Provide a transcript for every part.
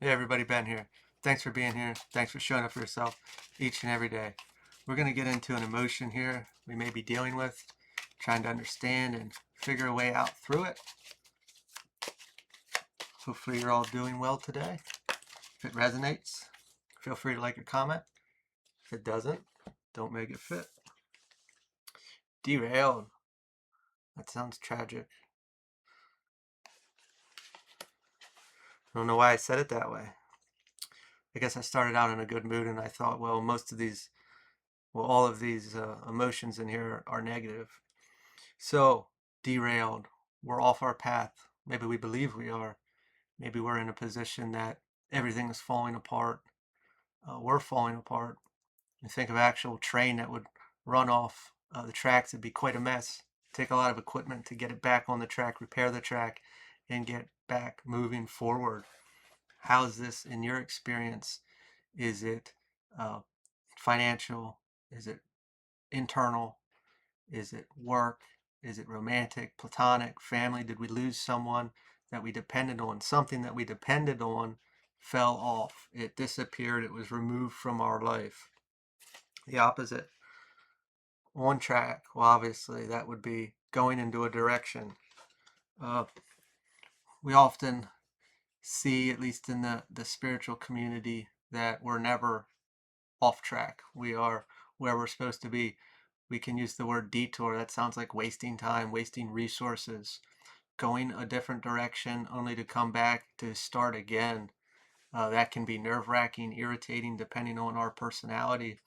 Hey everybody, Ben here. Thanks for being here. Thanks for showing up for yourself each and every day. We're going to get into an emotion here we may be dealing with, trying to understand and figure a way out through it. Hopefully you're all doing well today. If it resonates, feel free to like or comment. If it doesn't, don't make it fit. Derailed. That sounds tragic. I don't know why I said it that way. I guess I started out in a good mood and I thought, well, all of these emotions in here are negative. So, derailed. We're off our path. Maybe we believe we are. Maybe we're in a position that everything is falling apart. We're falling apart. You think of an actual train that would run off the tracks, it'd be quite a mess. Take a lot of equipment to get it back on the track, repair the track, and get back moving forward. How's this in your experience? Is it uh, financial? Is it internal? Is it work? Is it romantic, platonic, family? Did we lose someone that we depended on? Something that we depended on fell off. It disappeared. It was removed from our life. The opposite. On track. Well, obviously, that would be going into a direction. Uh, we often see, at least in the spiritual community, that we're never off track. We are where we're supposed to be. We can use the word detour. That sounds like wasting time, wasting resources, going a different direction only to come back to start again. That can be nerve wracking, irritating, depending on our personality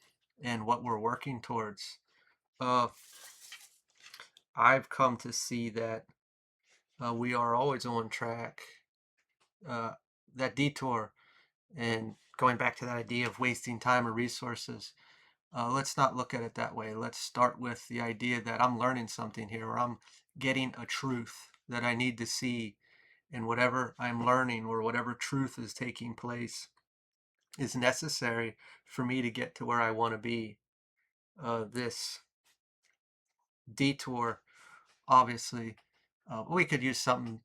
and what we're working towards. Uh, I've come to see that we are always on track. Uh, that detour and going back to that idea of wasting time or resources, let's not look at it that way. Let's start with the idea that I'm learning something here, or I'm getting a truth that I need to see, and whatever I'm learning or whatever truth is taking place is necessary for me to get to where I want to be. This detour, obviously, we could use something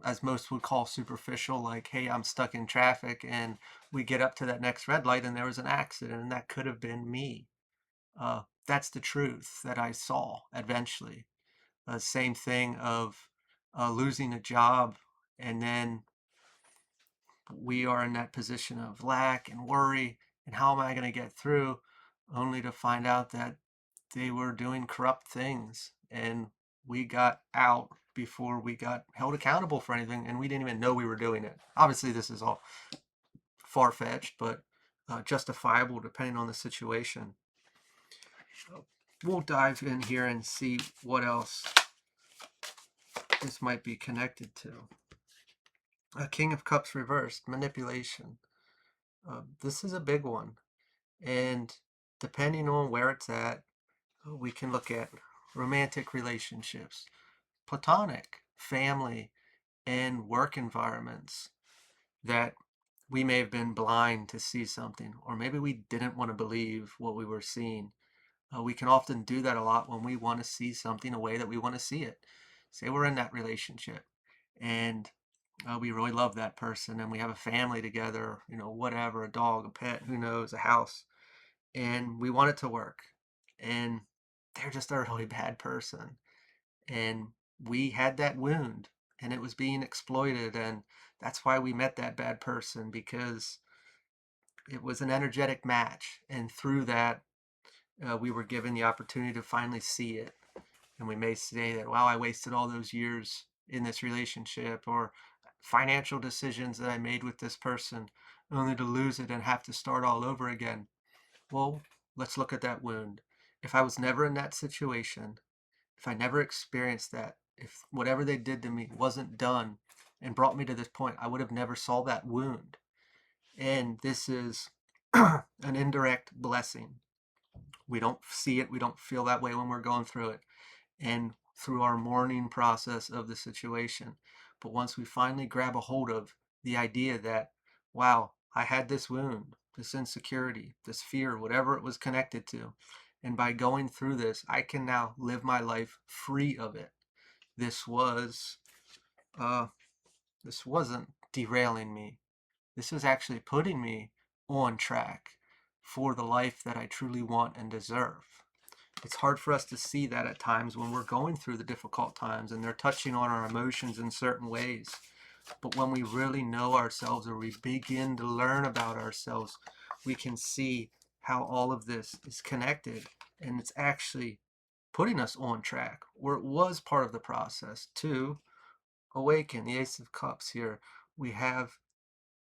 as most would call superficial, like, hey, I'm stuck in traffic, and we get up to that next red light and there was an accident, and that could have been me. That's the truth that I saw eventually. Same thing of losing a job, and then we are in that position of lack and worry, and how am I going to get through, only to find out that they were doing corrupt things, and we got out before we got held accountable for anything, and we didn't even know we were doing it. Obviously, this is all far-fetched, but justifiable depending on the situation. So we'll dive in here and see what else this might be connected to. A King of Cups reversed, manipulation. This is a big one. And depending on where it's at, we can look at romantic relationships, platonic, family, and work environments that we may have been blind to see something, or maybe we didn't want to believe what we were seeing. We can often do that a lot when we want to see something a way that we want to see it. Say we're in that relationship and we really love that person and we have a family together, whatever, a dog, a pet, who knows, a house, and we want it to work. And they're just a really bad person. And we had that wound and it was being exploited. And that's why we met that bad person, because it was an energetic match. And through that, we were given the opportunity to finally see it. And we may say that, wow, I wasted all those years in this relationship, or financial decisions that I made with this person, only to lose it and have to start all over again. Well, let's look at that wound. If I was never in that situation, if I never experienced that, if whatever they did to me wasn't done and brought me to this point, I would have never saw that wound. And this is an indirect blessing. We don't see it, we don't feel that way when we're going through it and through our mourning process of the situation. But once we finally grab a hold of the idea that, wow, I had this wound, this insecurity, this fear, whatever it was connected to, and by going through this, I can now live my life free of it. This was, this wasn't derailing me. This was actually putting me on track for the life that I truly want and deserve. It's hard for us to see that at times when we're going through the difficult times and they're touching on our emotions in certain ways. But when we really know ourselves, or we begin to learn about ourselves, we can see how all of this is connected, and it's actually putting us on track, where it was part of the process to awaken. The Ace of Cups here, we have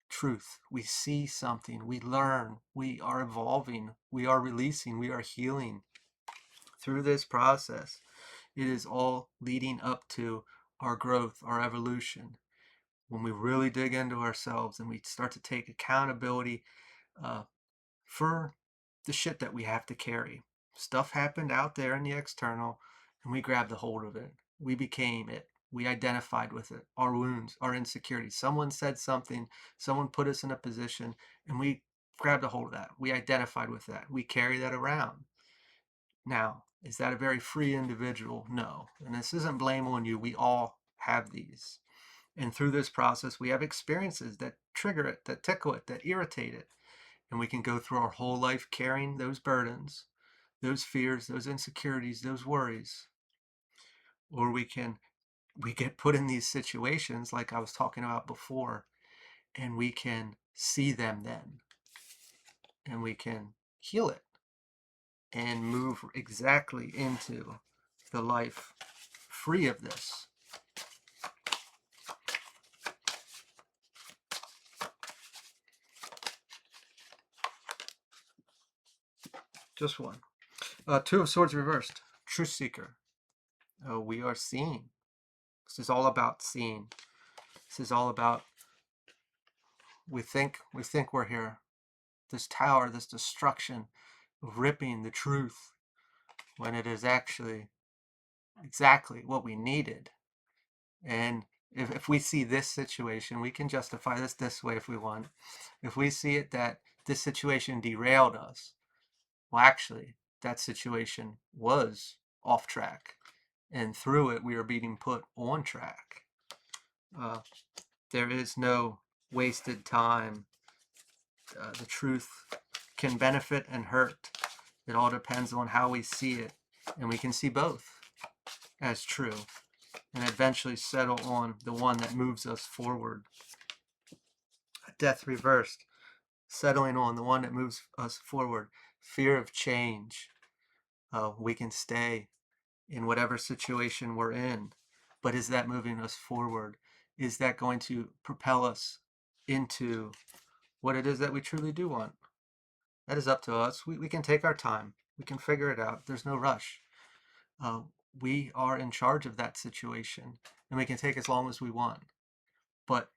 truth. We see something, we learn, we are evolving, we are releasing, we are healing. Through this process, it is all leading up to our growth, our evolution. When we really dig into ourselves and we start to take accountability uh, for the shit that we have to carry. Stuff happened out there in the external, and we grabbed a hold of it. We became it. We identified with it. Our wounds, our insecurities. Someone said something, someone put us in a position, and we grabbed a hold of that. We identified with that. We carry that around. Now, is that a very free individual? No. And this isn't blame on you. We all have these. And through this process, we have experiences that trigger it, that tickle it, that irritate it. And we can go through our whole life carrying those burdens, those fears, those insecurities, those worries. Or we get put in these situations like I was talking about before, and we can see them then. And we can heal it and move exactly into the life free of this. Just one. Two of Swords reversed. Truth Seeker. We are seeing. This is all about seeing. This is all about we think we're here. This tower, this destruction, ripping the truth when it is actually exactly what we needed. And if we see this situation, we can justify this way if we want. If we see it that this situation derailed us, well, actually, that situation was off track. And through it, we are being put on track. There is no wasted time. The truth can benefit and hurt. It all depends on how we see it. And we can see both as true and eventually settle on the one that moves us forward. Death reversed, settling on the one that moves us forward. Fear of change. We can stay in whatever situation we're in, but is that moving us forward? Is that going to propel us into what it is that we truly do want? That is up to us. We can take our time. We can figure it out. There's no rush. Uh, we are in charge of that situation, and we can take as long as we want. But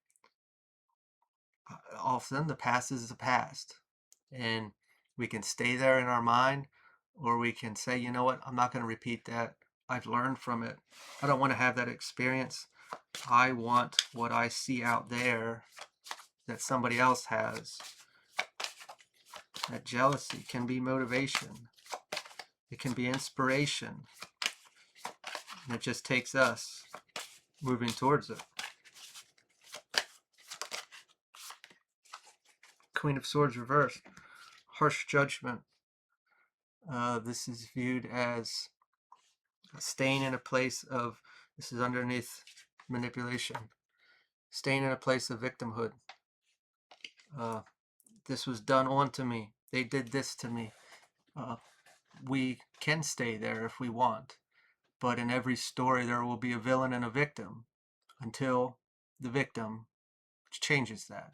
often the past is the past, and we can stay there in our mind, or we can say, you know what, I'm not going to repeat that. I've learned from it. I don't want to have that experience. I want what I see out there that somebody else has. That jealousy can be motivation. It can be inspiration. And it just takes us moving towards it. Queen of Swords reversed. Harsh judgment. This is viewed as staying in a place of, this is underneath manipulation, staying in a place of victimhood. This was done onto me. They did this to me. We can stay there if we want, but in every story there will be a villain and a victim until the victim changes that.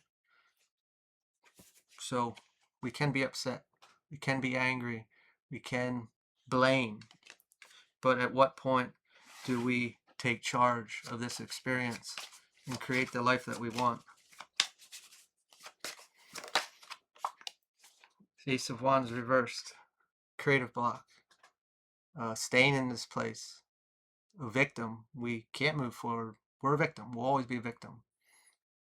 So we can be upset, we can be angry, we can blame, but at what point do we take charge of this experience and create the life that we want? Ace of Wands reversed. Creative block. Staying in this place. A victim. We can't move forward. We're a victim. We'll always be a victim.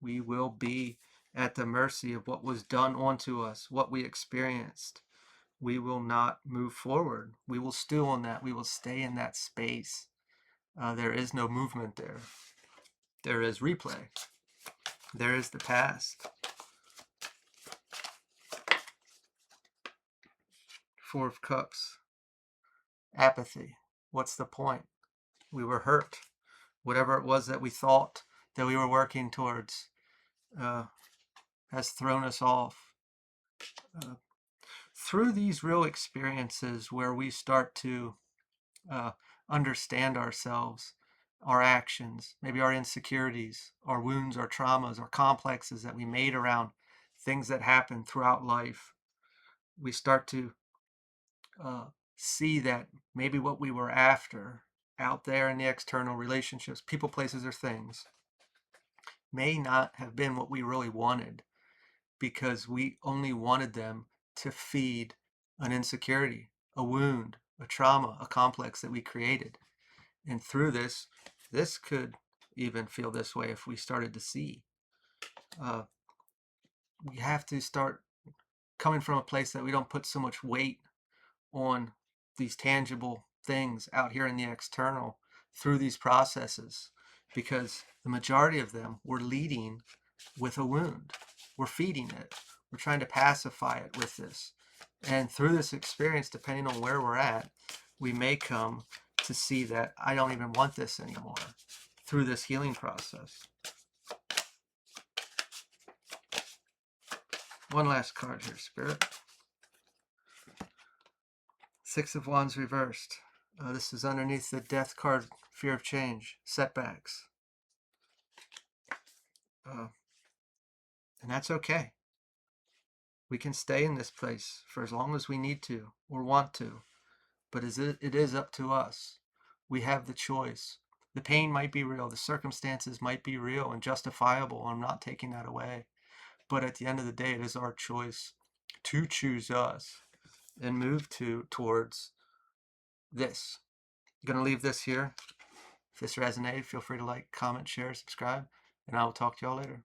We will be at the mercy of what was done onto us, what we experienced. We will not move forward. We will stew on that. We will stay in that space. There is no movement there. There is replay. There is the past. Four of Cups. Apathy. What's the point? We were hurt. Whatever it was that we thought that we were working towards has thrown us off. Through these real experiences where we start to understand ourselves, our actions, maybe our insecurities, our wounds, our traumas, our complexes that we made around things that happen throughout life, we start to see that maybe what we were after out there in the external relationships, people, places, or things, may not have been what we really wanted, because we only wanted them to feed an insecurity, a wound, a trauma, a complex that we created. And through this could even feel this way if we started to see. We have to start coming from a place that we don't put so much weight on these tangible things out here in the external through these processes, because the majority of them we're leading with a wound. We're feeding it. We're trying to pacify it with this. And through this experience, depending on where we're at, we may come to see that I don't even want this anymore through this healing process. One last card here, Spirit. Six of Wands reversed. This is underneath the Death card, fear of change, setbacks. And that's okay. We can stay in this place for as long as we need to or want to, but it is up to us. We have the choice. The pain might be real, the circumstances might be real and justifiable. I'm not taking that away. But at the end of the day, it is our choice to choose us and move towards this. I'm going to leave this here. If this resonated, feel free to like, comment, share, subscribe, and I will talk to y'all later.